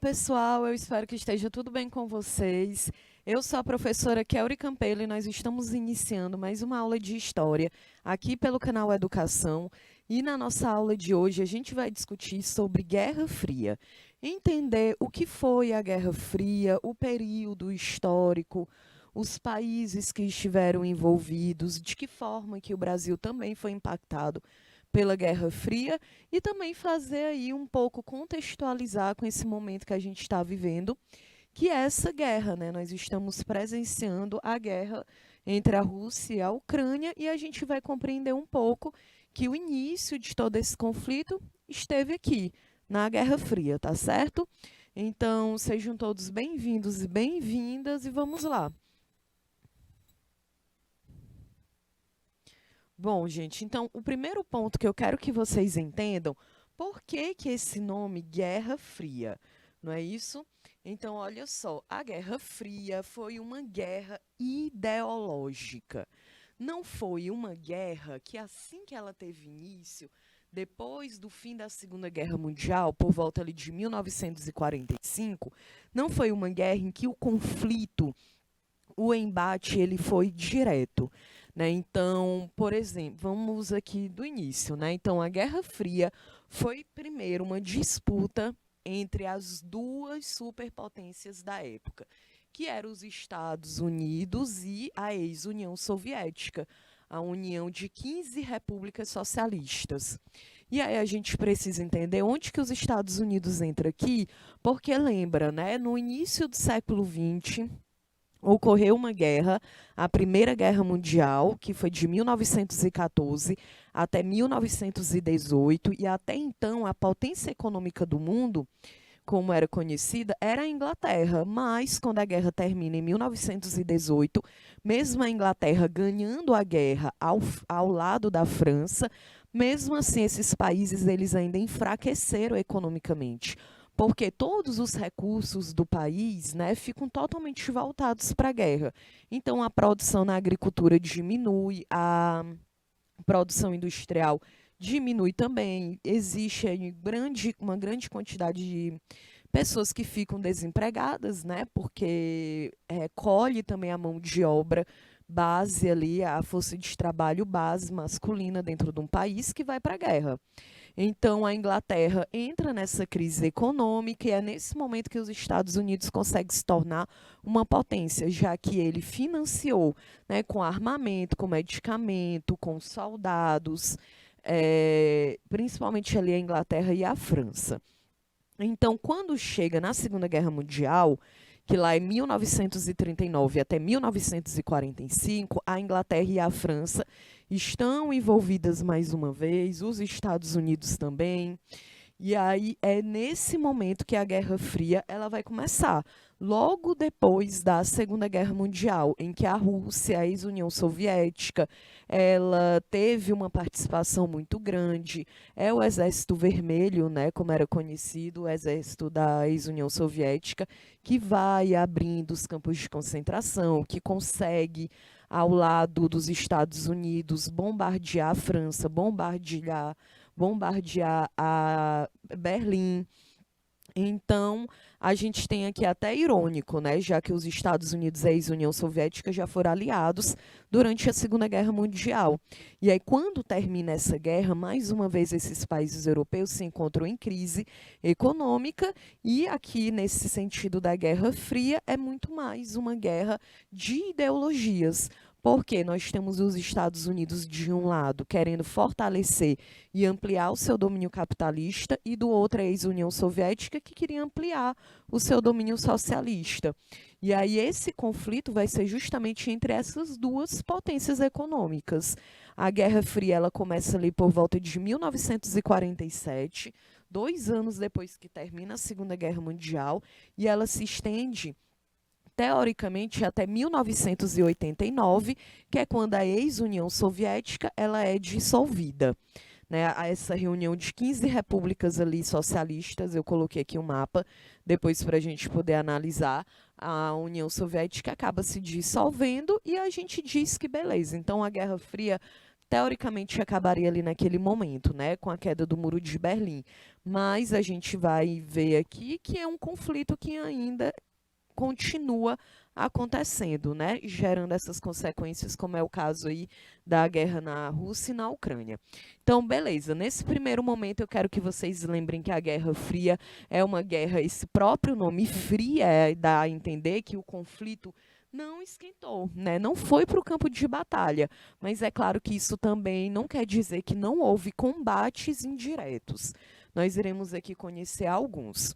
pessoal, eu espero que esteja tudo bem com vocês. Eu sou a professora Kelly Campelo e nós estamos iniciando mais uma aula de História aqui pelo canal Educação. E na nossa aula de hoje a gente vai discutir sobre Guerra Fria. Entender o que foi a Guerra Fria, o período histórico, os países que estiveram envolvidos, de que forma que o Brasil também foi impactado pela Guerra Fria e também fazer aí um pouco contextualizar com esse momento que a gente está vivendo, que é essa guerra, né? Nós estamos presenciando a guerra entre a Rússia e a Ucrânia e a gente vai compreender um pouco que o início de todo esse conflito esteve aqui, na Guerra Fria, tá certo? Então, sejam todos bem-vindos e bem-vindas e vamos lá. Bom, gente, então o primeiro ponto que eu quero que vocês entendam, por que que esse nome Guerra Fria, não é isso? Então, olha só, a Guerra Fria foi uma guerra ideológica. Não foi uma guerra que assim que ela teve início, depois do fim da Segunda Guerra Mundial, por volta ali de 1945, não foi uma guerra em que o conflito, o embate, ele foi direto. Né? Então, por exemplo, vamos aqui do início. Né? Então, a Guerra Fria foi primeiro uma disputa entre as duas superpotências da época, que eram os Estados Unidos e a ex-União Soviética, a união de 15 repúblicas socialistas. E aí a gente precisa entender onde que os Estados Unidos entra aqui, porque lembra, né, no início do século XX, ocorreu uma guerra, a Primeira Guerra Mundial, que foi de 1914 até 1918, e até então a potência econômica do mundo, como era conhecida, era a Inglaterra. Mas, quando a guerra termina em 1918, mesmo a Inglaterra ganhando a guerra ao lado da França, mesmo assim esses países eles ainda enfraqueceram economicamente, porque todos os recursos do país, né, ficam totalmente voltados para a guerra. Então, a produção na agricultura diminui, a produção industrial diminui também, existe aí uma grande quantidade de pessoas que ficam desempregadas, né, porque colhe também a mão de obra base ali, a força de trabalho base masculina dentro de um país que vai para a guerra. Então, a Inglaterra entra nessa crise econômica e é nesse momento que os Estados Unidos conseguem se tornar uma potência, já que ele financiou, né, com armamento, com medicamento, com soldados, principalmente ali a Inglaterra e a França. Então, quando chega na Segunda Guerra Mundial, que lá em 1939 até 1945, a Inglaterra e a França estão envolvidas mais uma vez, os Estados Unidos também. E aí é nesse momento que a Guerra Fria ela vai começar, logo depois da Segunda Guerra Mundial, em que a Rússia, a ex-União Soviética, ela teve uma participação muito grande. É o Exército Vermelho, né, como era conhecido, o exército da ex-União Soviética, que vai abrindo os campos de concentração, que consegue, ao lado dos Estados Unidos, bombardear a França, bombardear a Berlim. Então, a gente tem aqui até irônico, né, já que os Estados Unidos e a ex-União Soviética já foram aliados durante a Segunda Guerra Mundial. E aí, quando termina essa guerra, mais uma vez esses países europeus se encontram em crise econômica e aqui, nesse sentido da Guerra Fria, é muito mais uma guerra de ideologias. Porque nós temos os Estados Unidos, de um lado, querendo fortalecer e ampliar o seu domínio capitalista, e do outro, a ex-União Soviética, que queria ampliar o seu domínio socialista. E aí esse conflito vai ser justamente entre essas duas potências econômicas. A Guerra Fria ela começa ali por volta de 1947, 2 anos depois que termina a Segunda Guerra Mundial, e ela se estende teoricamente até 1989, que é quando a ex-União Soviética ela é dissolvida. Né, a essa reunião de 15 repúblicas ali socialistas, eu coloquei aqui um mapa, depois para a gente poder analisar, a União Soviética acaba se dissolvendo e a gente diz que beleza, então a Guerra Fria teoricamente acabaria ali naquele momento, né, com a queda do Muro de Berlim. Mas a gente vai ver aqui que é um conflito que ainda continua acontecendo, né, gerando essas consequências, como é o caso aí da guerra na Rússia e na Ucrânia. Então, beleza, nesse primeiro momento eu quero que vocês lembrem que a Guerra Fria é uma guerra, esse próprio nome fria dá a entender que o conflito não esquentou, né? Não foi para o campo de batalha, mas é claro que isso também não quer dizer que não houve combates indiretos. Nós iremos aqui conhecer alguns.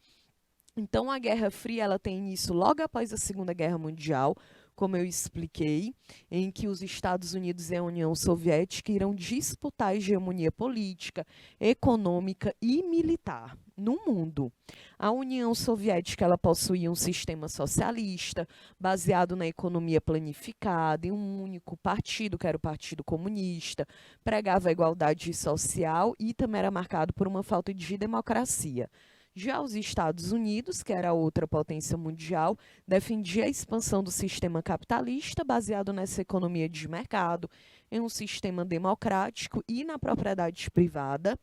Então, a Guerra Fria ela tem início logo após a Segunda Guerra Mundial, como eu expliquei, em que os Estados Unidos e a União Soviética irão disputar a hegemonia política, econômica e militar no mundo. A União Soviética ela possuía um sistema socialista, baseado na economia planificada, em um único partido, que era o Partido Comunista, pregava a igualdade social e também era marcado por uma falta de democracia. Já os Estados Unidos, que era outra potência mundial, defendia a expansão do sistema capitalista baseado nessa economia de mercado, em um sistema democrático e na propriedade privada.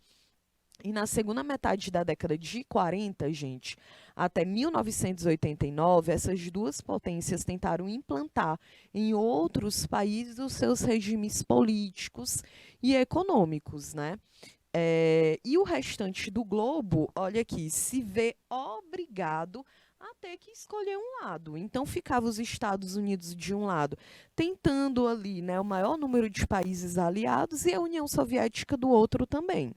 E na segunda metade da década de 40, gente, até 1989, essas duas potências tentaram implantar em outros países os seus regimes políticos e econômicos, né? E o restante do globo, olha aqui, se vê obrigado a ter que escolher um lado. Então, ficavam os Estados Unidos de um lado, tentando ali, né, o maior número de países aliados, e a União Soviética do outro também.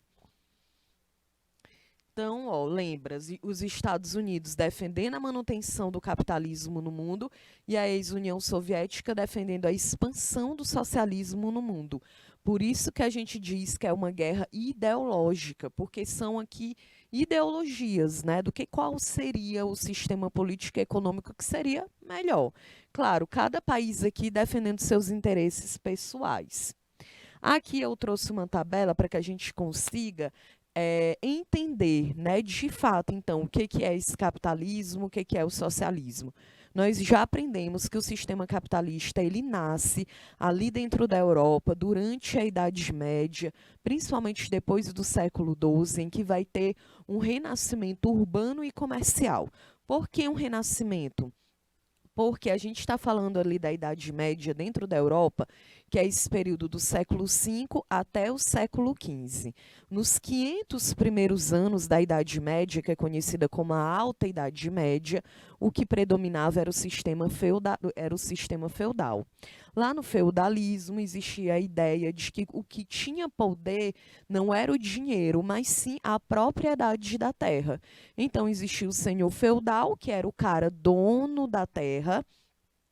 Então, ó, lembra, os Estados Unidos defendendo a manutenção do capitalismo no mundo e a ex-União Soviética defendendo a expansão do socialismo no mundo. Por isso que a gente diz que é uma guerra ideológica, porque são aqui ideologias, né, do que qual seria o sistema político e econômico que seria melhor. Claro, cada país aqui defendendo seus interesses pessoais. Aqui eu trouxe uma tabela para que a gente consiga entender, né, de fato, então, o que é esse capitalismo, o que é o socialismo. Nós já aprendemos que o sistema capitalista ele nasce ali dentro da Europa, durante a Idade Média, principalmente depois do século XII, em que vai ter um renascimento urbano e comercial. Por que um renascimento? Porque a gente está falando ali da Idade Média dentro da Europa, que é esse período do século V até o século XV. Nos 500 primeiros anos da Idade Média, que é conhecida como a Alta Idade Média, o que predominava era o sistema feudal. Lá no feudalismo existia a ideia de que o que tinha poder não era o dinheiro, mas sim a propriedade da terra. Então existia o senhor feudal, que era o cara dono da terra,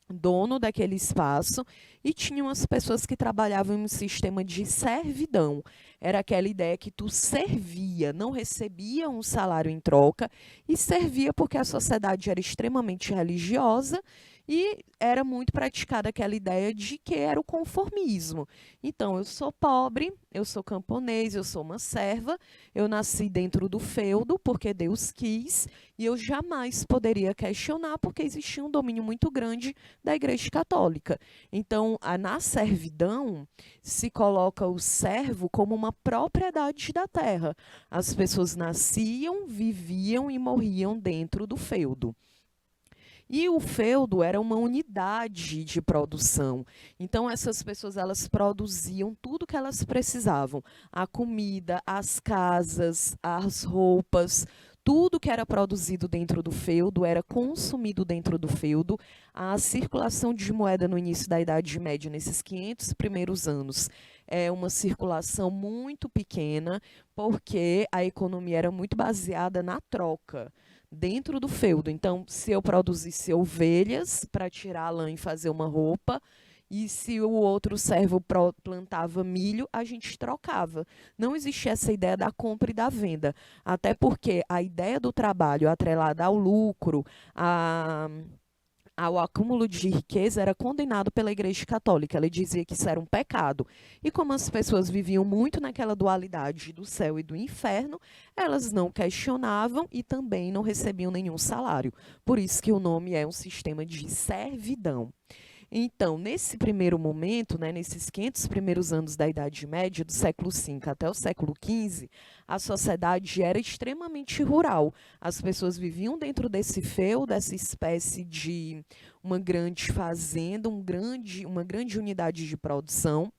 dono daquele espaço, e tinham as pessoas que trabalhavam em um sistema de servidão. Era aquela ideia que tu servia, não recebia um salário em troca, e servia porque a sociedade era extremamente religiosa e era muito praticada aquela ideia de que era o conformismo. Então, eu sou pobre, eu sou camponês, eu sou uma serva, eu nasci dentro do feudo porque Deus quis, e eu jamais poderia questionar porque existia um domínio muito grande da Igreja Católica. Então, na servidão, se coloca o servo como uma propriedade da terra. As pessoas nasciam, viviam e morriam dentro do feudo. E o feudo era uma unidade de produção. Então, essas pessoas elas produziam tudo que elas precisavam. A comida, as casas, as roupas, tudo que era produzido dentro do feudo era consumido dentro do feudo. A circulação de moeda no início da Idade Média, nesses 500 primeiros anos, é uma circulação muito pequena, porque a economia era muito baseada na troca dentro do feudo. Então, se eu produzisse ovelhas para tirar a lã e fazer uma roupa, e se o outro servo plantava milho, a gente trocava. Não existia essa ideia da compra e da venda, até porque a ideia do trabalho atrelada ao lucro, ao acúmulo de riqueza era condenado pela Igreja Católica. Ela dizia que isso era um pecado. E como as pessoas viviam muito naquela dualidade do céu e do inferno, elas não questionavam e também não recebiam nenhum salário. Por isso que o nome é um sistema de servidão. Então, nesse primeiro momento, né, nesses 500 primeiros anos da Idade Média, do século V até o século XV, a sociedade era extremamente rural. As pessoas viviam dentro desse feudo, dessa espécie de uma grande fazenda, uma grande unidade de produção,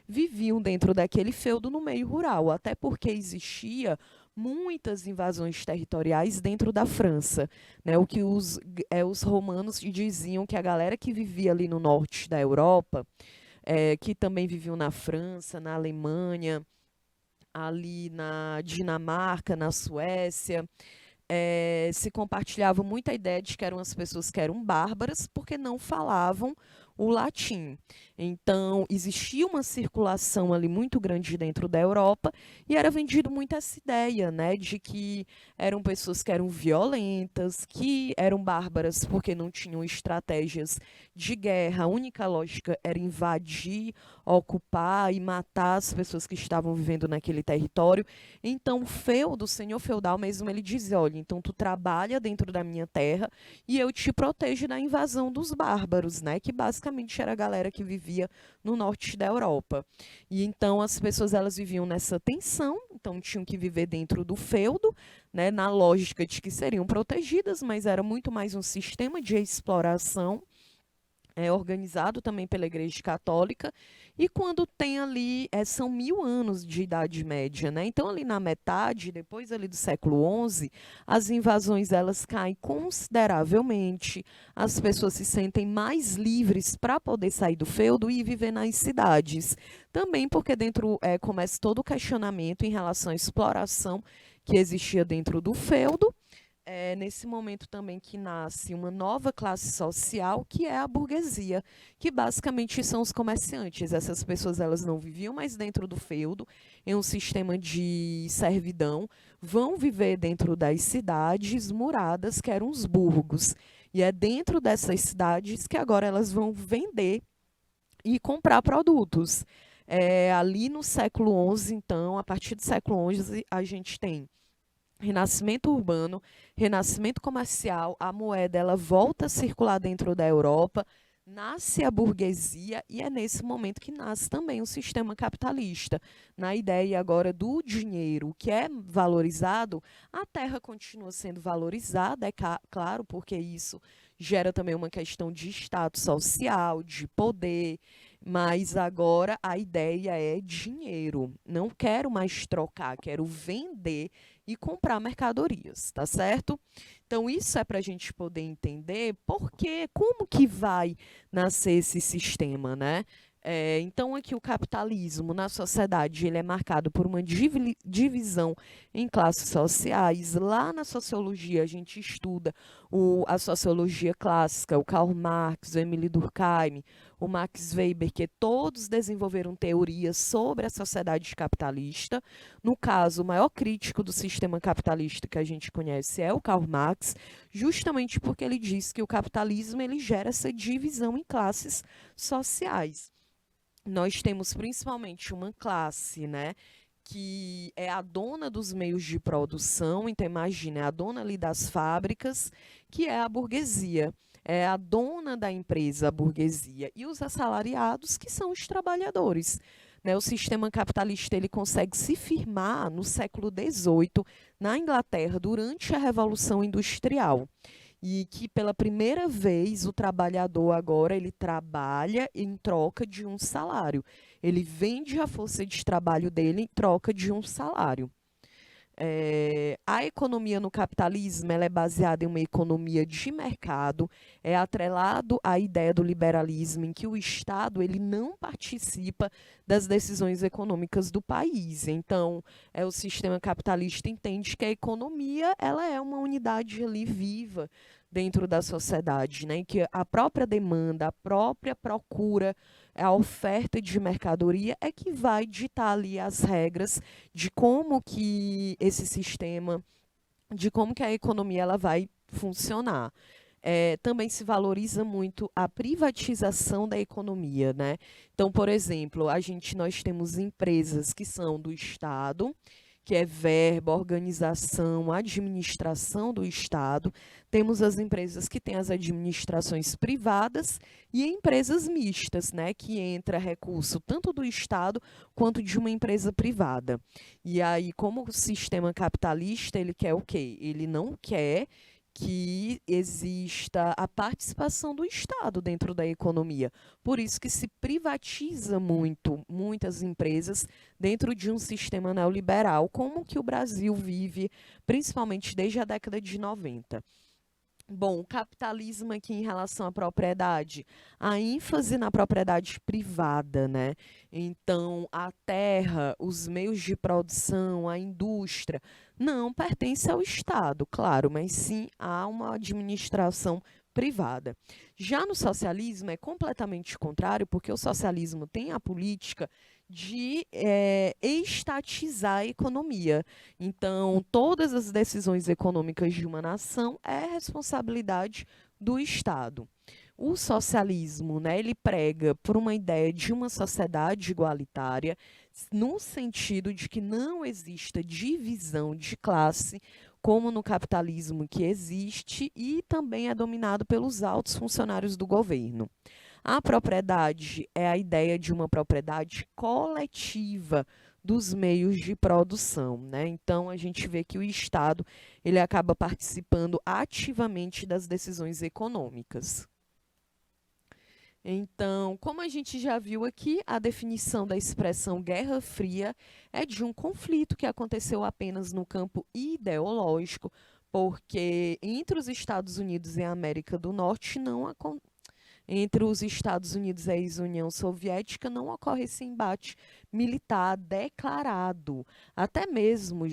viviam dentro daquele feudo no meio rural, até porque existia muitas invasões territoriais dentro da França, né? O que os romanos diziam que a galera que vivia ali no norte da Europa, que também viviam na França, na Alemanha, ali na Dinamarca, na Suécia, se compartilhava muito a ideia de que eram as pessoas que eram bárbaras porque não falavam o latim. Então, existia uma circulação ali muito grande dentro da Europa e era vendido muito essa ideia, né, de que eram pessoas que eram violentas, que eram bárbaras porque não tinham estratégias de guerra. A única lógica era invadir, ocupar e matar as pessoas que estavam vivendo naquele território. Então, o feudo, o senhor feudal mesmo, ele dizia, olha, então tu trabalha dentro da minha terra e eu te protejo da invasão dos bárbaros, né? Que basicamente era a galera que vivia no norte da Europa. E então as pessoas elas viviam nessa tensão, então tinham que viver dentro do feudo, né? Na lógica de que seriam protegidas, mas era muito mais um sistema de exploração organizado também pela Igreja Católica, e quando tem ali, são 1000 anos de Idade Média, né? Então ali na metade, depois ali do século XI, as invasões elas caem consideravelmente, as pessoas se sentem mais livres para poder sair do feudo e viver nas cidades. Também porque dentro começa todo o questionamento em relação à exploração que existia dentro do feudo, nesse momento também que nasce uma nova classe social, que é a burguesia, que basicamente são os comerciantes. Essas pessoas elas não viviam mais dentro do feudo, em um sistema de servidão, vão viver dentro das cidades muradas, que eram os burgos. E é dentro dessas cidades que agora elas vão vender e comprar produtos. Ali no século XI, então, a partir do século XI, a gente tem renascimento urbano, renascimento comercial, a moeda ela volta a circular dentro da Europa, nasce a burguesia e é nesse momento que nasce também o sistema capitalista. Na ideia agora do dinheiro, que é valorizado, a terra continua sendo valorizada, claro, porque isso gera também uma questão de status social, de poder, mas agora a ideia é dinheiro. Não quero mais trocar, quero vender e comprar mercadorias, tá certo? Então, isso é para a gente poder entender como que vai nascer esse sistema, né? Então, aqui o capitalismo na sociedade ele é marcado por uma divisão em classes sociais. Lá na sociologia, a gente estuda a sociologia clássica, o Karl Marx, o Emile Durkheim, o Max Weber, que todos desenvolveram teorias sobre a sociedade capitalista. No caso, o maior crítico do sistema capitalista que a gente conhece é o Karl Marx, justamente porque ele diz que o capitalismo ele gera essa divisão em classes sociais. Nós temos principalmente uma classe, né, que é a dona dos meios de produção, então imagina, é a dona ali das fábricas, que é a burguesia, é a dona da empresa, a burguesia, e os assalariados, que são os trabalhadores. Né? O sistema capitalista ele consegue se firmar no século XVIII, na Inglaterra, durante a Revolução Industrial. E que pela primeira vez o trabalhador agora ele trabalha em troca de um salário. Ele vende a força de trabalho dele em troca de um salário. A economia no capitalismo ela é baseada em uma economia de mercado, é atrelado à ideia do liberalismo, em que o Estado ele não participa das decisões econômicas do país. Então, o sistema capitalista entende que a economia ela é uma unidade ali viva dentro da sociedade, né? Que a própria demanda, a própria procura, a oferta de mercadoria é que vai ditar ali as regras de como que esse sistema, de como que a economia ela vai funcionar. Também se valoriza muito a privatização da economia, né? Então, por exemplo, nós temos empresas que são do Estado, que é verba, organização, administração do Estado. Temos as empresas que têm as administrações privadas e empresas mistas, né, que entra recurso tanto do Estado quanto de uma empresa privada. E aí, como o sistema capitalista, ele quer o quê? Ele não quer que exista a participação do Estado dentro da economia. Por isso que se privatiza muitas empresas dentro de um sistema neoliberal, como que o Brasil vive, principalmente desde a década de 90. Bom, o capitalismo aqui em relação à propriedade, a ênfase na propriedade privada, né? Então, a terra, os meios de produção, a indústria, não pertence ao Estado, claro, mas sim a uma administração privada. Já no socialismo é completamente contrário, porque o socialismo tem a política de estatizar a economia. Então, todas as decisões econômicas de uma nação é responsabilidade do Estado. O socialismo, né, ele prega por uma ideia de uma sociedade igualitária, no sentido de que não exista divisão de classe, como no capitalismo que existe, e também é dominado pelos altos funcionários do governo. A propriedade é a ideia de uma propriedade coletiva dos meios de produção, né? Então a gente vê que o Estado ele acaba participando ativamente das decisões econômicas. Então, como a gente já viu aqui, a definição da expressão Guerra Fria é de um conflito que aconteceu apenas no campo ideológico, porque entre os Estados Unidos e a América do Norte entre os Estados Unidos e a ex-União Soviética não ocorre esse embate militar declarado. Até mesmo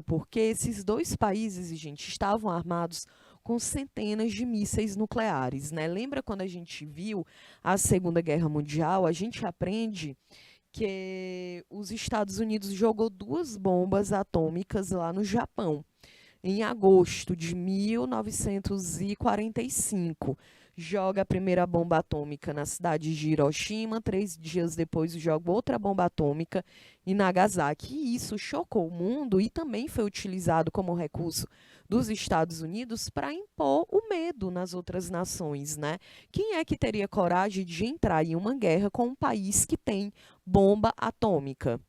porque esses dois países, gente, estavam armados com centenas de mísseis nucleares, né? Lembra quando a gente viu a Segunda Guerra Mundial? A gente aprende que os Estados Unidos jogou 2 bombas atômicas lá no Japão, em agosto de 1945. Joga a primeira bomba atômica na cidade de Hiroshima, 3 dias depois joga outra bomba atômica em Nagasaki. E isso chocou o mundo e também foi utilizado como recurso dos Estados Unidos para impor o medo nas outras nações, né? Quem é que teria coragem de entrar em uma guerra com um país que tem bomba atômica?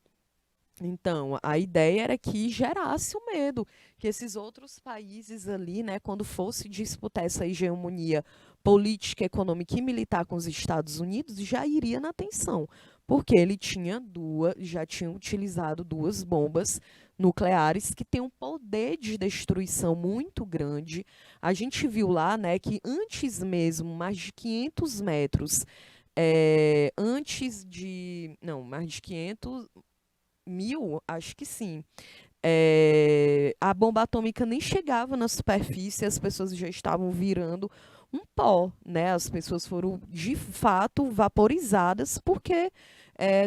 Então, a ideia era que gerasse o medo, que esses outros países ali, né, quando fosse disputar essa hegemonia política, econômica e militar com os Estados Unidos, já iria na atenção, porque ele já tinha utilizado 2 bombas nucleares que têm um poder de destruição muito grande. A gente viu lá, né, que antes mesmo, mais de 500 metros, mais de 500 mil, acho que sim. A bomba atômica nem chegava na superfície, as pessoas já estavam virando um pó, né? As pessoas foram, de fato, vaporizadas porque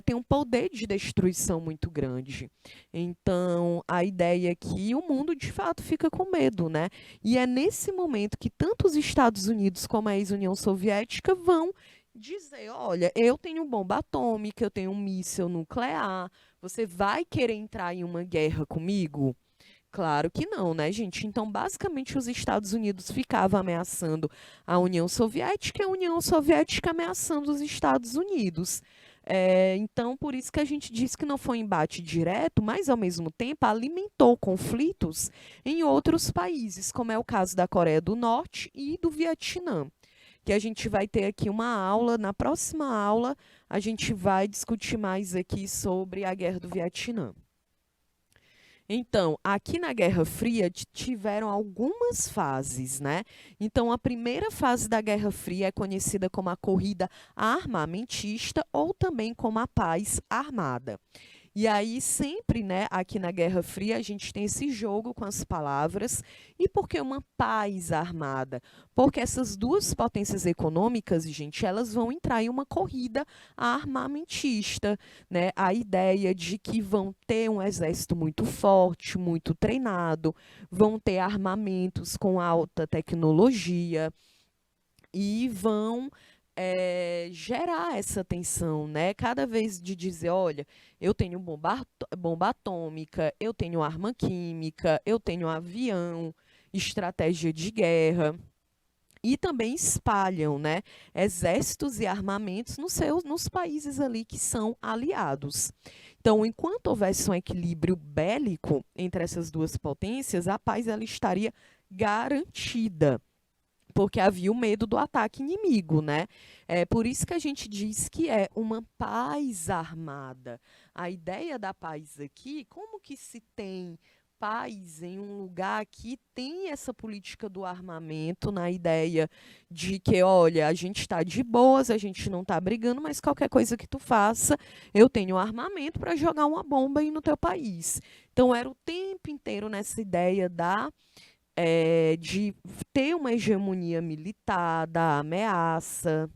tem um poder de destruição muito grande. Então, a ideia é que o mundo, de fato, fica com medo, né? E é nesse momento que tanto os Estados Unidos como a ex-União Soviética vão dizer, olha, eu tenho bomba atômica, eu tenho um míssil nuclear, você vai querer entrar em uma guerra comigo? Claro que não, né, gente? Então, basicamente, os Estados Unidos ficavam ameaçando a União Soviética e a União Soviética ameaçando os Estados Unidos. Então, por isso que a gente diz que não foi um embate direto, mas, ao mesmo tempo, alimentou conflitos em outros países, como é o caso da Coreia do Norte e do Vietnã, que a gente vai ter aqui uma aula. Na próxima aula, a gente vai discutir mais aqui sobre a Guerra do Vietnã. Então, aqui na Guerra Fria tiveram algumas fases, né? Então, a primeira fase da Guerra Fria é conhecida como a corrida armamentista ou também como a paz armada. E aí, sempre, né, aqui na Guerra Fria, a gente tem esse jogo com as palavras. E por que uma paz armada? Porque essas 2 potências econômicas, gente, elas vão entrar em uma corrida armamentista, né? A ideia de que vão ter um exército muito forte, muito treinado, vão ter armamentos com alta tecnologia e vão gerar essa tensão, né? Cada vez de dizer, olha, eu tenho bomba atômica, eu tenho arma química, eu tenho avião, estratégia de guerra. E também espalham, né, exércitos e armamentos nos países ali que são aliados. Então, enquanto houvesse um equilíbrio bélico entre essas duas potências, a paz ela estaria garantida, porque havia o medo do ataque inimigo, né? É por isso que a gente diz que é uma paz armada. A ideia da paz aqui, como que se tem paz em um lugar que tem essa política do armamento, na ideia de que, olha, a gente está de boas, a gente não está brigando, mas qualquer coisa que tu faça, eu tenho armamento para jogar uma bomba aí no teu país. Então, era o tempo inteiro nessa ideia de ter uma hegemonia militar, da ameaça.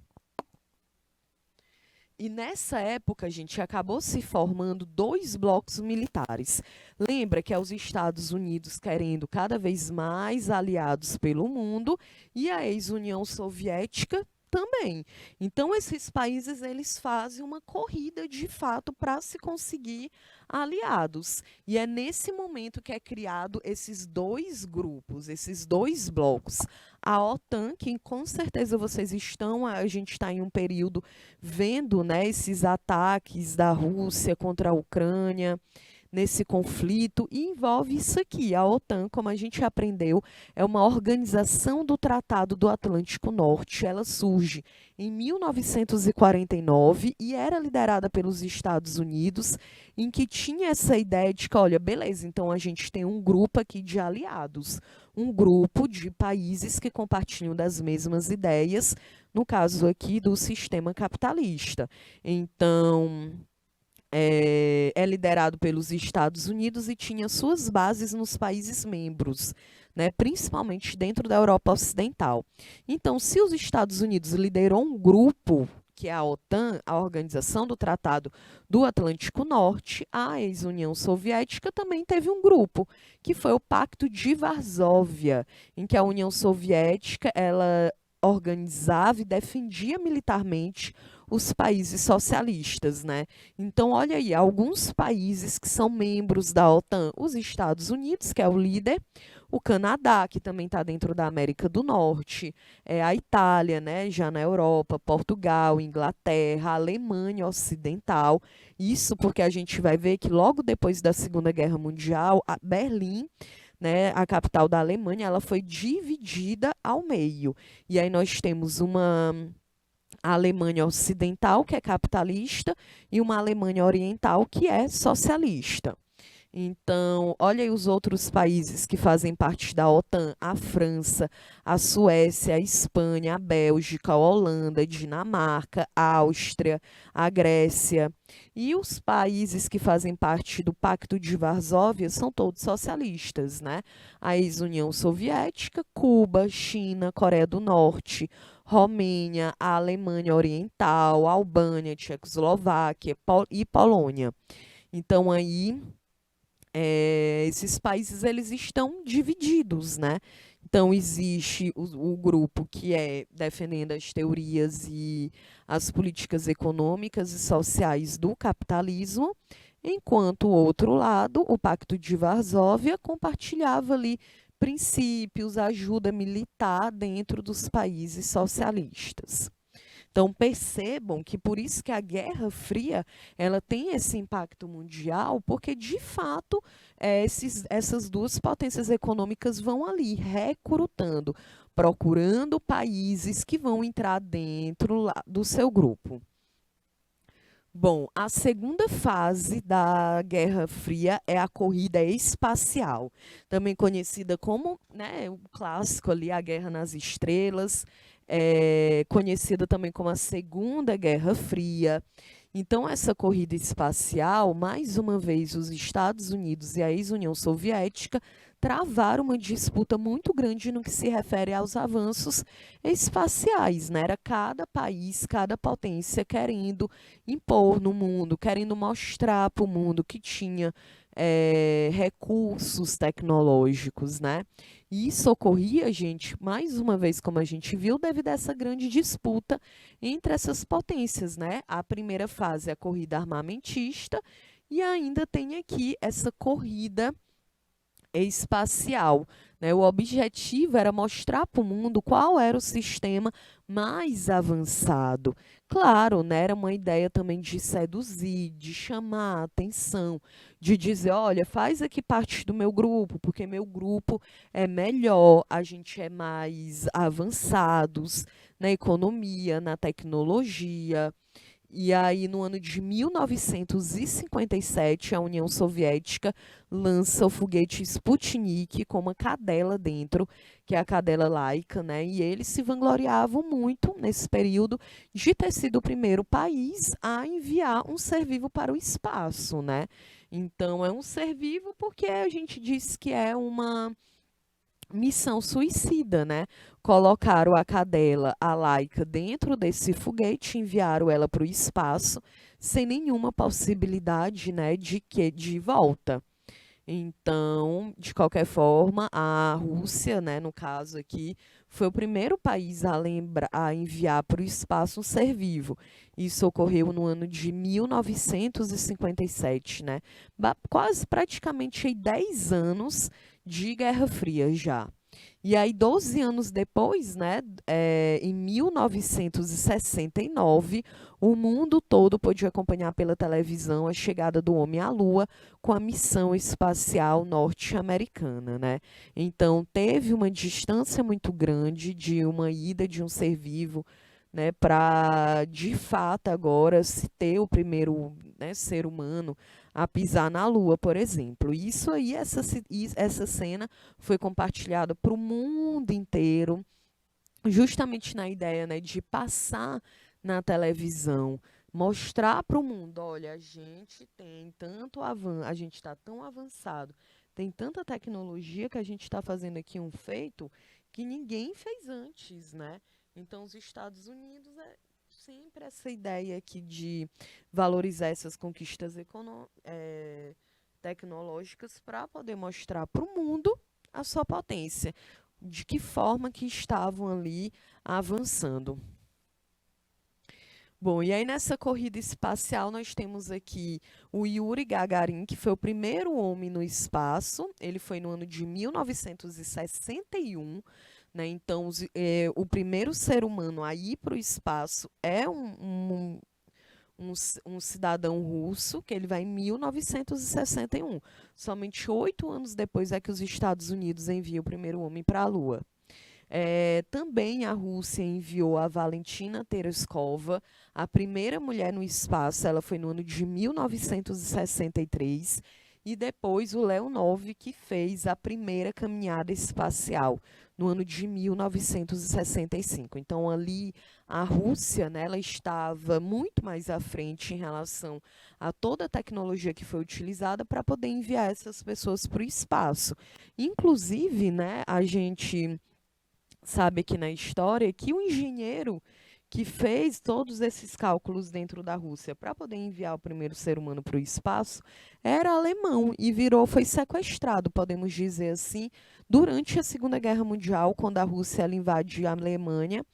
E nessa época, gente, acabou se formando dois blocos militares. Lembra que é os Estados Unidos querendo cada vez mais aliados pelo mundo e a ex-União Soviética também. Então, esses países eles fazem uma corrida de fato para se conseguir aliados. E é nesse momento que é criado esses dois grupos, esses dois blocos. A OTAN, que com certeza vocês estão, a gente está em um período vendo, né, esses ataques da Rússia contra a Ucrânia, nesse conflito, e envolve isso aqui. A OTAN, como a gente aprendeu, é uma organização do Tratado do Atlântico Norte. Ela surge em 1949 e era liderada pelos Estados Unidos, em que tinha essa ideia de que, olha, beleza, então a gente tem um grupo aqui de aliados, um grupo de países que compartilham das mesmas ideias, no caso aqui do sistema capitalista. Então, é liderado pelos Estados Unidos e tinha suas bases nos países membros, né, principalmente dentro da Europa Ocidental. Então, se os Estados Unidos liderou um grupo, que é a OTAN, a Organização do Tratado do Atlântico Norte, a ex-União Soviética também teve um grupo, que foi o Pacto de Varsóvia, em que a União Soviética ela organizava e defendia militarmente os países socialistas, né? Então, olha aí, alguns países que são membros da OTAN, os Estados Unidos, que é o líder, o Canadá, que também está dentro da América do Norte, a Itália, né, já na Europa, Portugal, Inglaterra, a Alemanha Ocidental. Isso porque a gente vai ver que logo depois da Segunda Guerra Mundial, a Berlim, né, a capital da Alemanha, ela foi dividida ao meio. E aí nós temos a Alemanha Ocidental, que é capitalista, e uma Alemanha Oriental, que é socialista. Então, olha aí os outros países que fazem parte da OTAN: a França, a Suécia, a Espanha, a Bélgica, a Holanda, a Dinamarca, a Áustria, a Grécia. E os países que fazem parte do Pacto de Varsóvia são todos socialistas, né? A ex-União Soviética, Cuba, China, Coreia do Norte, Romênia, a Alemanha Oriental, a Albânia, Tchecoslováquia e Polônia. Então, aí esses países eles estão divididos, né? Então, existe o grupo que é defendendo as teorias e as políticas econômicas e sociais do capitalismo, enquanto o outro lado, o Pacto de Varsóvia, compartilhava ali princípios, ajuda militar dentro dos países socialistas. Então, percebam que por isso que a Guerra Fria ela tem esse impacto mundial, porque, de fato, essas duas potências econômicas vão ali recrutando, procurando países que vão entrar dentro do seu grupo. Bom, a segunda fase da Guerra Fria é a corrida espacial, também conhecida como, né, o clássico ali, a Guerra nas Estrelas, conhecida também como a Segunda Guerra Fria. Então, essa corrida espacial, mais uma vez, os Estados Unidos e a ex-União Soviética travaram uma disputa muito grande no que se refere aos avanços espaciais, né? Era cada país, cada potência querendo impor no mundo, querendo mostrar para o mundo que tinha recursos tecnológicos, né? E isso ocorria, gente, mais uma vez, como a gente viu, devido a essa grande disputa entre essas potências, né? A primeira fase é a corrida armamentista e ainda tem aqui essa corrida espacial, né? O objetivo era mostrar para o mundo qual era o sistema mais avançado. Claro, né? Era uma ideia também de seduzir, de chamar a atenção, de dizer, olha, faz aqui parte do meu grupo, porque meu grupo é melhor, a gente é mais avançados na economia, na tecnologia. E aí, no ano de 1957, a União Soviética lança o foguete Sputnik com uma cadela dentro, que é a cadela Laika, né? E eles se vangloriavam muito, nesse período, de ter sido o primeiro país a enviar um ser vivo para o espaço, né? Então, é um ser vivo porque a gente diz que é uma missão suicida, né? Colocaram a cadela, a Laika, dentro desse foguete, enviaram ela para o espaço, sem nenhuma possibilidade, né, de volta. Então, de qualquer forma, a Rússia, né, no caso aqui, foi o primeiro país a enviar para o espaço um ser vivo. Isso ocorreu no ano de 1957, né? Quase praticamente aí 10 anos de Guerra Fria já. E aí, 12 anos depois, né, em 1969, o mundo todo pôde acompanhar pela televisão a chegada do homem à Lua com a missão espacial norte-americana, né? Então, teve uma distância muito grande de uma ida de um ser vivo, né, para, de fato, agora se ter o primeiro, né, ser humano a pisar na Lua, por exemplo. Isso aí, essa cena foi compartilhada para o mundo inteiro, justamente na ideia, né, de passar na televisão, mostrar para o mundo, olha, a gente tem tanto avanço, a gente está tão avançado, tem tanta tecnologia que a gente está fazendo aqui um feito que ninguém fez antes, né? Então, os Estados Unidos é sempre essa ideia aqui de valorizar essas conquistas tecnológicas para poder mostrar para o mundo a sua potência, de que forma que estavam ali avançando. Bom, e aí nessa corrida espacial nós temos aqui o Yuri Gagarin, que foi o primeiro homem no espaço. Ele foi no ano de 1961, né? Então, o primeiro ser humano a ir para o espaço é um cidadão russo, que ele vai em 1961. Somente 8 anos depois é que os Estados Unidos enviam o primeiro homem para a Lua. Também a Rússia enviou a Valentina Tereskova, a primeira mulher no espaço. Ela foi no ano de 1963. E depois o Leonov, que fez a primeira caminhada espacial, no ano de 1965. Então, ali, a Rússia, né, ela estava muito mais à frente em relação a toda a tecnologia que foi utilizada para poder enviar essas pessoas para o espaço. Inclusive, né, a gente sabe aqui na história que o engenheiro que fez todos esses cálculos dentro da Rússia para poder enviar o primeiro ser humano para o espaço era alemão e foi sequestrado, podemos dizer assim, durante a Segunda Guerra Mundial, quando a Rússia ela invade a Alemanha,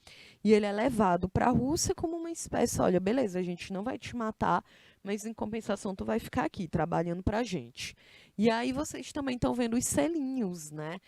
e ele é levado para a Rússia como uma espécie, olha, beleza, a gente não vai te matar, mas em compensação tu vai ficar aqui trabalhando para a gente. E aí vocês também estão vendo os selinhos, né?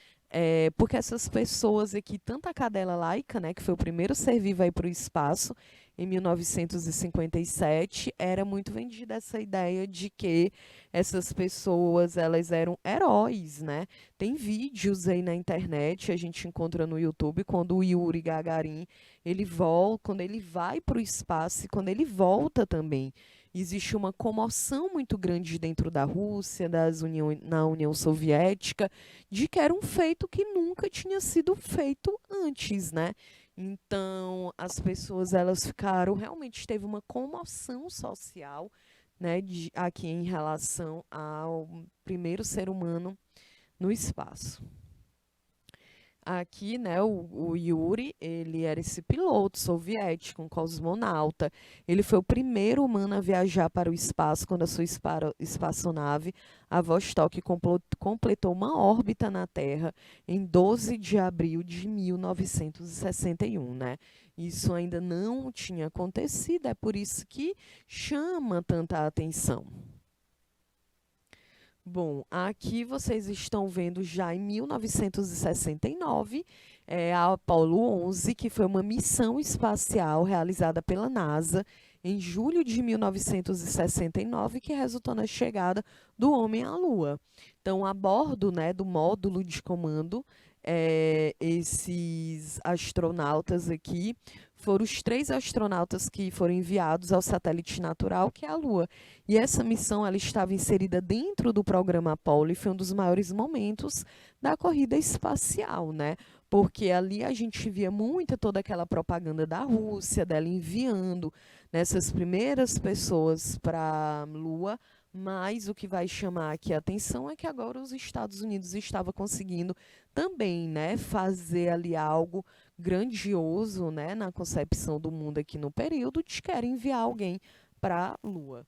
Porque essas pessoas aqui, tanto a cadela Laika, né, que foi o primeiro ser vivo a ir para o espaço, em 1957, era muito vendida essa ideia de que essas pessoas elas eram heróis, né? Tem vídeos aí na internet, a gente encontra no YouTube, quando o Yuri Gagarin, ele volta, quando ele vai para o espaço e quando ele volta também. Existe uma comoção muito grande dentro da Rússia, na União Soviética, de que era um feito que nunca tinha sido feito antes, né? Então, as pessoas elas ficaram, realmente teve uma comoção social, né, aqui em relação ao primeiro ser humano no espaço. Aqui, né, o Yuri, ele era esse piloto soviético, um cosmonauta. Ele foi o primeiro humano a viajar para o espaço quando a sua espaçonave, a Vostok, completou uma órbita na Terra em 12 de abril de 1961, né? Isso ainda não tinha acontecido, é por isso que chama tanta atenção. Bom, aqui vocês estão vendo já em 1969, a Apollo 11, que foi uma missão espacial realizada pela NASA em julho de 1969, que resultou na chegada do homem à Lua. Então, a bordo, né, do módulo de comando, esses astronautas aqui foram os 3 astronautas que foram enviados ao satélite natural, que é a Lua. E essa missão ela estava inserida dentro do programa Apollo e foi um dos maiores momentos da corrida espacial, né? Porque ali a gente via muito toda aquela propaganda da Rússia, dela enviando nessas primeiras pessoas para a Lua, mas o que vai chamar aqui a atenção é que agora os Estados Unidos estavam conseguindo também, né, fazer ali algo grandioso, né, na concepção do mundo aqui no período, de querer enviar alguém para a Lua.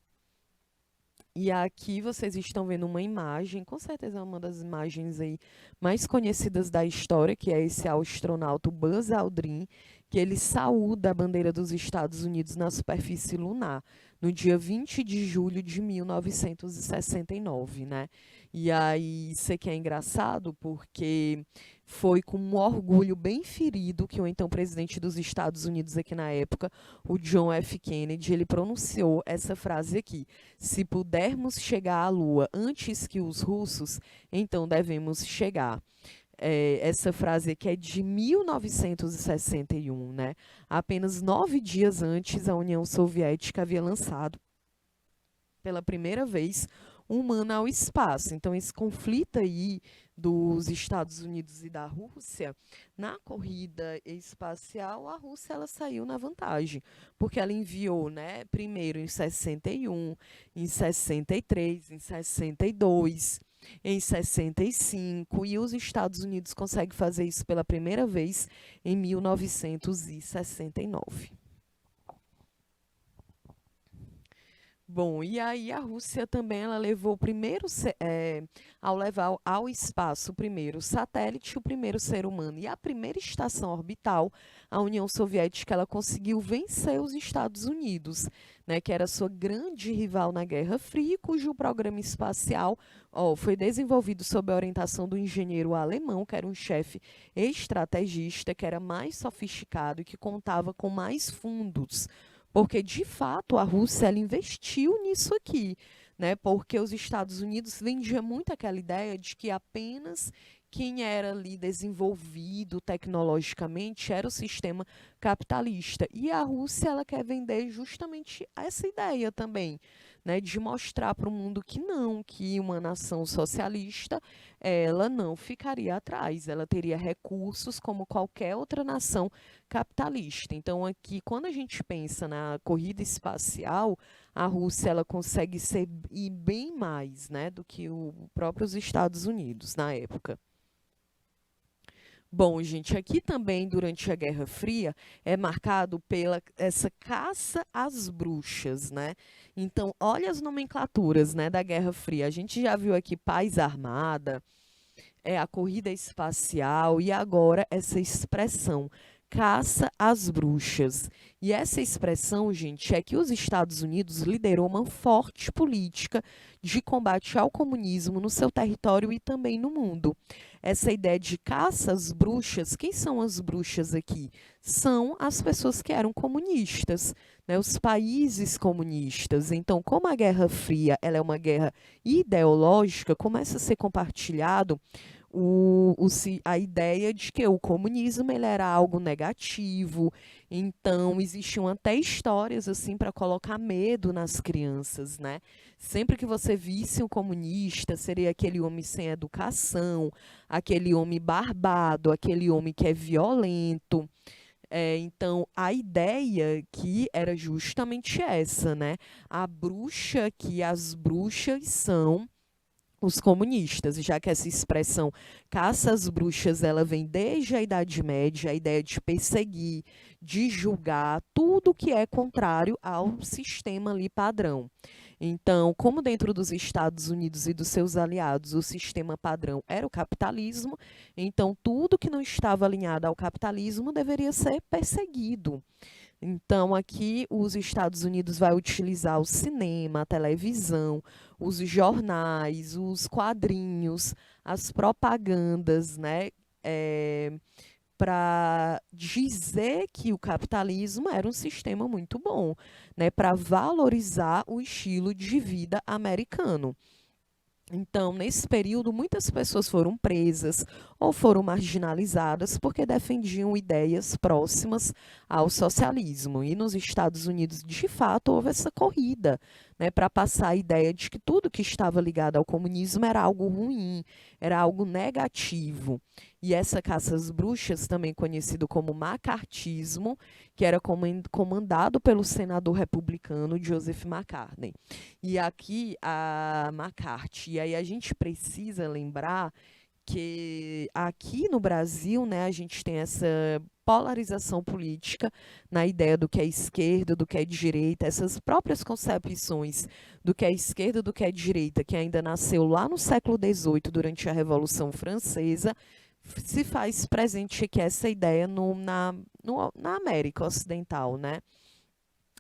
E aqui vocês estão vendo uma imagem, com certeza é uma das imagens aí mais conhecidas da história, que é esse astronauta Buzz Aldrin, que ele saúda a bandeira dos Estados Unidos na superfície lunar, no dia 20 de julho de 1969, né? E aí, isso aqui é engraçado porque foi com um orgulho bem ferido que o então presidente dos Estados Unidos aqui na época, o John F. Kennedy, ele pronunciou essa frase aqui: se pudermos chegar à Lua antes que os russos, então devemos chegar. Essa frase aqui é de 1961, né? Apenas 9 dias antes, a União Soviética havia lançado pela primeira vez um humano ao espaço. Então, esse conflito aí dos Estados Unidos e da Rússia, na corrida espacial, a Rússia ela saiu na vantagem, porque ela enviou, né, primeiro em 61, em 63, em 62, em 65, e os Estados Unidos conseguem fazer isso pela primeira vez em 1969. Bom, e aí a Rússia também ela levou o primeiro, ao levar ao espaço o primeiro satélite, o primeiro ser humano e a primeira estação orbital, a União Soviética ela conseguiu vencer os Estados Unidos, né, que era sua grande rival na Guerra Fria, cujo programa espacial foi desenvolvido sob a orientação do engenheiro alemão, que era um chefe estrategista, que era mais sofisticado e que contava com mais fundos. Porque, de fato, a Rússia ela investiu nisso aqui, né? Porque os Estados Unidos vendiam muito aquela ideia de que apenas quem era ali desenvolvido tecnologicamente era o sistema capitalista. E a Rússia ela quer vender justamente essa ideia também, né? De mostrar para o mundo que não, que uma nação socialista ela não ficaria atrás, ela teria recursos como qualquer outra nação capitalista. Então, aqui, quando a gente pensa na corrida espacial, a Rússia ela consegue ir bem mais, né, do que os próprios Estados Unidos na época. Bom, gente, aqui também, durante a Guerra Fria, é marcado pela essa caça às bruxas, né? Então, olha as nomenclaturas, né, da Guerra Fria. A gente já viu aqui paz armada, a corrida espacial e agora essa expressão caça às bruxas. E essa expressão, gente, é que os Estados Unidos liderou uma forte política de combate ao comunismo no seu território e também no mundo. Essa ideia de caça às bruxas, quem são as bruxas aqui? São as pessoas que eram comunistas, né, os países comunistas. Então, como a Guerra Fria ela é uma guerra ideológica, começa a ser compartilhado a ideia de que o comunismo ele era algo negativo, então existiam até histórias assim para colocar medo nas crianças, né? Sempre que você visse um comunista, seria aquele homem sem educação, aquele homem barbado, aquele homem que é violento. Então, a ideia que era justamente essa, né? A bruxa, que as bruxas são os comunistas, já que essa expressão caça às bruxas, ela vem desde a Idade Média, a ideia de perseguir, de julgar tudo que é contrário ao sistema ali padrão. Então, como dentro dos Estados Unidos e dos seus aliados, o sistema padrão era o capitalismo, então tudo que não estava alinhado ao capitalismo deveria ser perseguido. Então, aqui os Estados Unidos vai utilizar o cinema, a televisão, os jornais, os quadrinhos, as propagandas, né, para dizer que o capitalismo era um sistema muito bom, né, para valorizar o estilo de vida americano. Então, nesse período, muitas pessoas foram presas ou foram marginalizadas porque defendiam ideias próximas ao socialismo. E nos Estados Unidos, de fato, houve essa corrida, né, para passar a ideia de que tudo que estava ligado ao comunismo era algo ruim, era algo negativo. E essa caça às bruxas, também conhecido como macartismo, que era comandado pelo senador republicano Joseph McCartney. E aqui a McCarthy, e aí a gente precisa lembrar que aqui no Brasil, né, a gente tem essa polarização política na ideia do que é esquerda, do que é direita, essas próprias concepções do que é esquerda, do que é direita, que ainda nasceu lá no século XVIII, durante a Revolução Francesa, se faz presente aqui essa ideia na América Ocidental, né?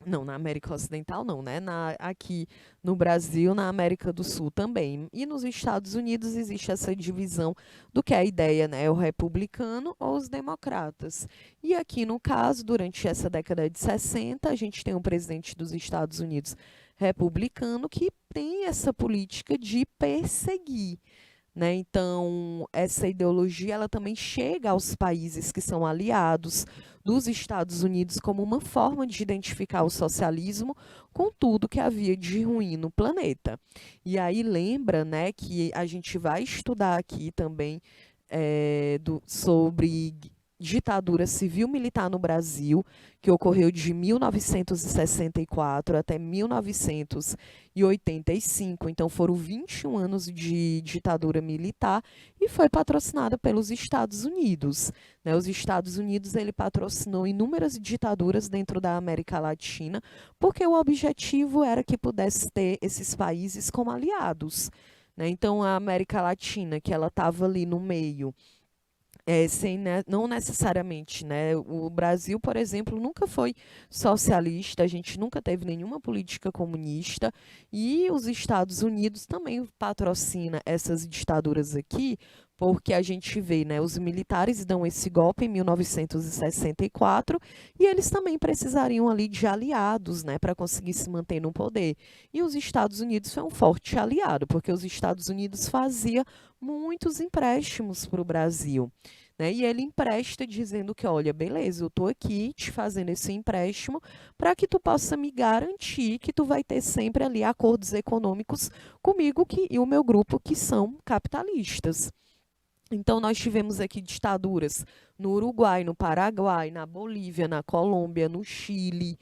Não, na América Ocidental não, né? Aqui no Brasil, na América do Sul também. E nos Estados Unidos existe essa divisão do que é a ideia, né? O republicano ou os democratas. E aqui, no caso, durante essa década de 60, a gente tem um presidente dos Estados Unidos republicano que tem essa política de perseguir, né? Então, essa ideologia ela também chega aos países que são aliados dos Estados Unidos como uma forma de identificar o socialismo com tudo que havia de ruim no planeta. E aí lembra, né, que a gente vai estudar aqui também sobre ditadura civil-militar no Brasil, que ocorreu de 1964 até 1985. Então, foram 21 anos de ditadura militar e foi patrocinada pelos Estados Unidos, né? Os Estados Unidos ele patrocinou inúmeras ditaduras dentro da América Latina, porque o objetivo era que pudesse ter esses países como aliados, né? Então, a América Latina, que ela estava ali no meio, não necessariamente, né? O Brasil, por exemplo, nunca foi socialista, a gente nunca teve nenhuma política comunista, e os Estados Unidos também patrocina essas ditaduras aqui, porque a gente vê, né, os militares dão esse golpe em 1964 e eles também precisariam ali de aliados, né, para conseguir se manter no poder. E os Estados Unidos foi um forte aliado, porque os Estados Unidos fazia muitos empréstimos para o Brasil, né? E ele empresta dizendo que, olha, beleza, eu estou aqui te fazendo esse empréstimo para que tu possa me garantir que tu vai ter sempre ali acordos econômicos comigo e o meu grupo, que são capitalistas. Então, nós tivemos aqui ditaduras no Uruguai, no Paraguai, na Bolívia, na Colômbia, no Chile,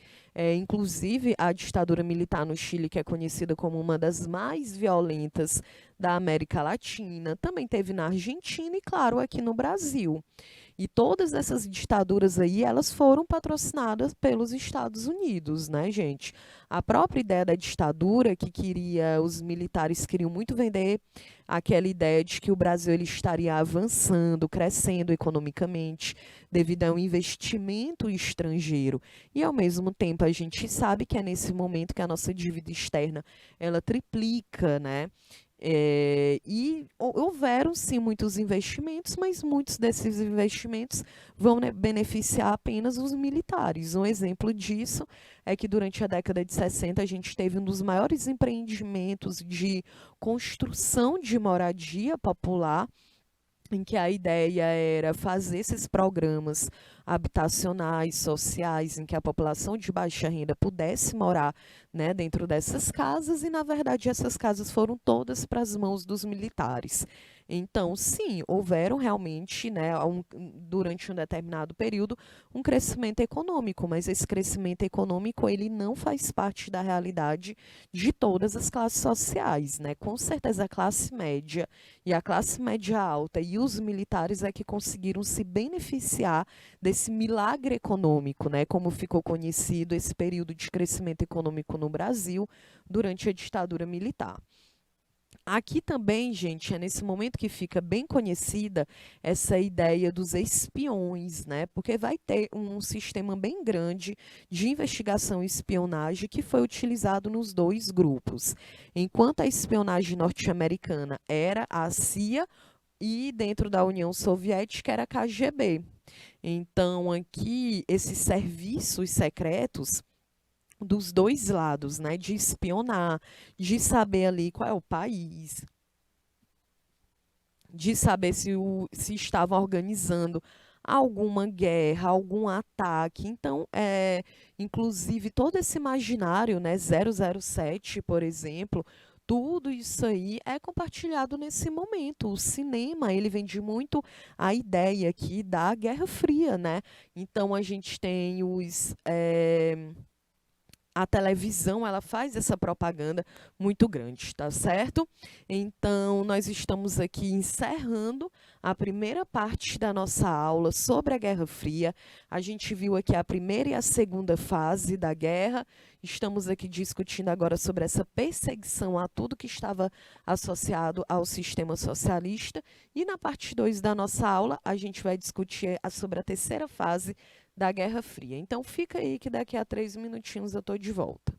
inclusive a ditadura militar no Chile, que é conhecida como uma das mais violentas da América Latina. Também teve na Argentina e, claro, aqui no Brasil. E todas essas ditaduras aí, elas foram patrocinadas pelos Estados Unidos, né, gente? A própria ideia da ditadura, os militares queriam muito vender aquela ideia de que o Brasil ele estaria avançando, crescendo economicamente, devido a um investimento estrangeiro. E, ao mesmo tempo, a gente sabe que é nesse momento que a nossa dívida externa, ela triplica, né? E houveram sim muitos investimentos, mas muitos desses investimentos vão, né, beneficiar apenas os militares. Um exemplo disso é que durante a década de 60 a gente teve um dos maiores empreendimentos de construção de moradia popular, em que a ideia era fazer esses programas habitacionais, sociais, em que a população de baixa renda pudesse morar, né, dentro dessas casas, e, na verdade, essas casas foram todas para as mãos dos militares. Então, sim, houveram realmente, né, durante um determinado período, um crescimento econômico, mas esse crescimento econômico ele não faz parte da realidade de todas as classes sociais, né? Com certeza a classe média e a classe média alta e os militares é que conseguiram se beneficiar desse milagre econômico, né? Como ficou conhecido esse período de crescimento econômico no Brasil durante a ditadura militar. Aqui também, gente, é nesse momento que fica bem conhecida essa ideia dos espiões, né? Porque vai ter um sistema bem grande de investigação e espionagem que foi utilizado nos dois grupos. Enquanto a espionagem norte-americana era a CIA e dentro da União Soviética era a KGB. Então, aqui, esses serviços secretos dos dois lados, né, de espionar, de saber ali qual é o país, de saber se estavam organizando alguma guerra, algum ataque. Então, inclusive, todo esse imaginário, né, 007, por exemplo, tudo isso aí é compartilhado nesse momento. O cinema, ele vende muito a ideia aqui da Guerra Fria, né? Então, a gente tem a televisão, ela faz essa propaganda muito grande, tá certo? Então, nós estamos aqui encerrando a primeira parte da nossa aula sobre a Guerra Fria. A gente viu aqui a primeira e a segunda fase da guerra. Estamos aqui discutindo agora sobre essa perseguição a tudo que estava associado ao sistema socialista. E na parte 2 da nossa aula, a gente vai discutir sobre a terceira fase da Guerra Fria. Então fica aí que daqui a 3 minutinhos eu estou de volta.